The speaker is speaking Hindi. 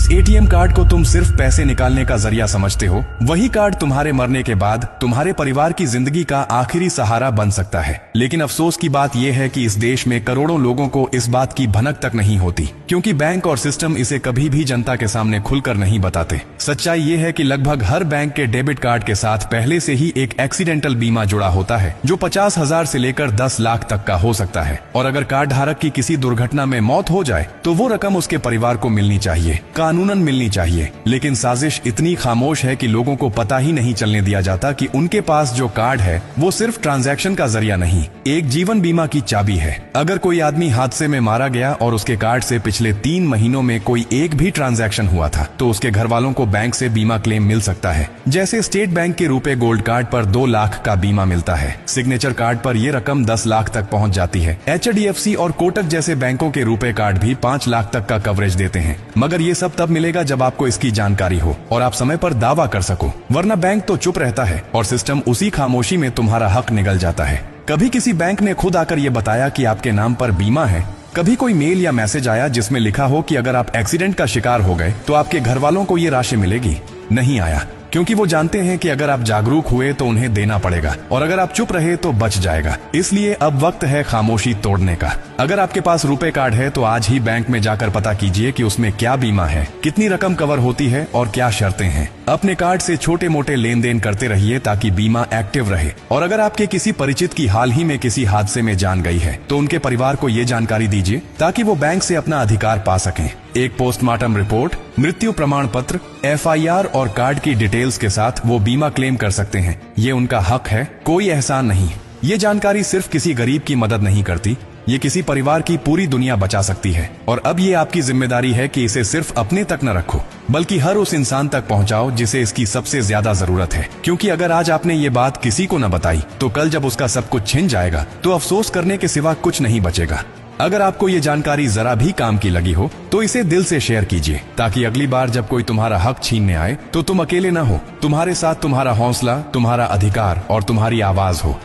जिस एटीएम कार्ड को तुम सिर्फ पैसे निकालने का जरिया समझते हो, वही कार्ड तुम्हारे मरने के बाद तुम्हारे परिवार की जिंदगी का आखिरी सहारा बन सकता है। लेकिन अफसोस की बात यह है कि इस देश में करोड़ों लोगों को इस बात की भनक तक नहीं होती, क्योंकि बैंक और सिस्टम इसे कभी भी जनता के सामने खुलकर नहीं बताते। सच्चाई ये है कि लगभग हर बैंक के डेबिट कार्ड के साथ पहले से ही एक एक्सीडेंटल बीमा जुड़ा होता है, जो 50,000 से लेकर 10 लाख तक का हो सकता है। और अगर कार्ड धारक की किसी दुर्घटना में मौत हो जाए तो वो रकम उसके परिवार को मिलनी चाहिए, कानूनन मिलनी चाहिए। लेकिन साजिश इतनी खामोश है कि लोगों को पता ही नहीं चलने दिया जाता कि उनके पास जो कार्ड है वो सिर्फ ट्रांजैक्शन का जरिया नहीं, एक जीवन बीमा की चाबी है। अगर कोई आदमी हादसे में मारा गया और उसके कार्ड से पिछले 3 महीनों में कोई एक भी ट्रांजैक्शन हुआ था, तो उसके घर वालों को बैंक से बीमा क्लेम मिल सकता है। जैसे स्टेट बैंक के रुपए गोल्ड कार्ड पर 2 लाख का बीमा मिलता है, सिग्नेचर कार्ड पर यह रकम 10 लाख तक पहुंच जाती है। HDFC और कोटक जैसे बैंकों के रुपए कार्ड भी 5 लाख तक का कवरेज देते हैं। मगर ये सब तब मिलेगा जब आपको इसकी जानकारी हो और आप समय पर दावा कर सको, वरना बैंक तो चुप रहता है और सिस्टम उसी खामोशी में तुम्हारा हक निगल जाता है। कभी किसी बैंक ने खुद आकर ये बताया कि आपके नाम पर बीमा है। कभी कोई मेल या मैसेज आया जिसमें लिखा हो कि अगर आप एक्सीडेंट का शिकार हो गए तो आपके घर वालों को ये राशि मिलेगी? नहीं आया, क्योंकि वो जानते हैं कि अगर आप जागरूक हुए तो उन्हें देना पड़ेगा और अगर आप चुप रहे तो बच जाएगा। इसलिए अब वक्त है खामोशी तोड़ने का। अगर आपके पास रुपए कार्ड है तो आज ही बैंक में जाकर पता कीजिए कि उसमें क्या बीमा है, कितनी रकम कवर होती है और क्या शर्तें हैं। अपने कार्ड से छोटे मोटे लेन देन करते रहिए ताकि बीमा एक्टिव रहे। और अगर आपके किसी परिचित की हाल ही में किसी हादसे में जान गई है तो उनके परिवार को ये जानकारी दीजिए ताकि वो बैंक से अपना अधिकार पा सकें। एक पोस्टमार्टम रिपोर्ट, मृत्यु प्रमाण पत्र, FIR और कार्ड की डिटेल्स के साथ वो बीमा क्लेम कर सकते हैं। ये उनका हक है, कोई एहसान नहीं। ये जानकारी सिर्फ किसी गरीब की मदद नहीं करती, ये किसी परिवार की पूरी दुनिया बचा सकती है। और अब ये आपकी जिम्मेदारी है कि इसे सिर्फ अपने तक न रखो, बल्कि हर उस इंसान तक पहुंचाओ जिसे इसकी सबसे ज्यादा जरूरत है। क्योंकि अगर आज आपने ये बात किसी को न बताई तो कल जब उसका सब कुछ छिन जाएगा तो अफसोस करने के सिवा कुछ नहीं बचेगा। अगर आपको ये जानकारी जरा भी काम की लगी हो तो इसे दिल से शेयर कीजिए, ताकि अगली बार जब कोई तुम्हारा हक छीनने आए तो तुम अकेले न हो। तुम्हारे साथ तुम्हारा हौसला, तुम्हारा अधिकार और तुम्हारी आवाज हो।